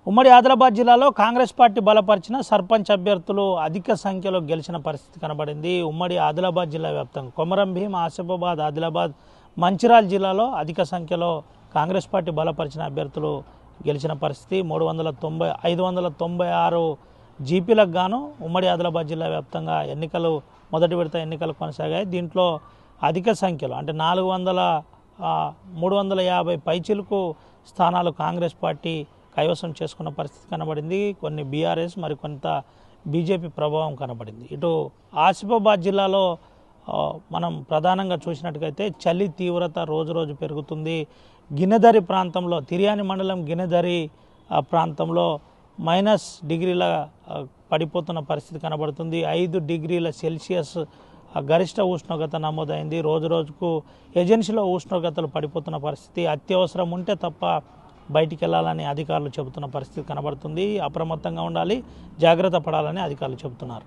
ఉమ్మడి ఆదిలాబాద్ జిల్లాలో కాంగ్రెస్ పార్టీ బలపరిచిన సర్పంచ్ అభ్యర్థులు అధిక సంఖ్యలో గెలిచిన పరిస్థితి కనబడింది. ఉమ్మడి ఆదిలాబాద్ జిల్లా వ్యాప్తంగా కొమరం భీం, ఆసిఫాబాద్, ఆదిలాబాద్, మంచిర్యాల జిల్లాలో అధిక సంఖ్యలో కాంగ్రెస్ పార్టీ బలపరిచిన అభ్యర్థులు గెలిచిన పరిస్థితి. 596 జీపీలకు గాను ఉమ్మడి ఆదిలాబాద్ జిల్లా వ్యాప్తంగా మొదటి విడత ఎన్నికలు కొనసాగాయి. దీంట్లో అధిక సంఖ్యలో అంటే 350 పైచిలకు స్థానాలు కాంగ్రెస్ పార్టీ కైవసం చేసుకున్న పరిస్థితి కనబడింది. కొన్ని బీఆర్ఎస్, మరి కొంత బీజేపీ ప్రభావం కనబడింది. ఇటు ఆసిఫాబాద్ జిల్లాలో మనం ప్రధానంగా చూసినట్టుగైతే చలి తీవ్రత రోజు రోజు పెరుగుతుంది. గిన్నెదరి ప్రాంతంలో, తిర్యాని మండలం గిన్నెదరి ప్రాంతంలో -డిగ్రీల పడిపోతున్న పరిస్థితి కనబడుతుంది. 5 డిగ్రీల సెల్సియస్ గరిష్ట ఉష్ణోగ్రత నమోదైంది. రోజు రోజుకు ఏజెన్సీలో ఉష్ణోగ్రతలు పడిపోతున్న పరిస్థితి. అత్యవసరం ఉంటే తప్ప బయటికి వెళ్ళాలని అధికారులు చెబుతున్న పరిస్థితి కనబడుతుంది. అప్రమత్తంగా ఉండాలి, జాగ్రత్త పడాలని అధికారులు చెబుతున్నారు.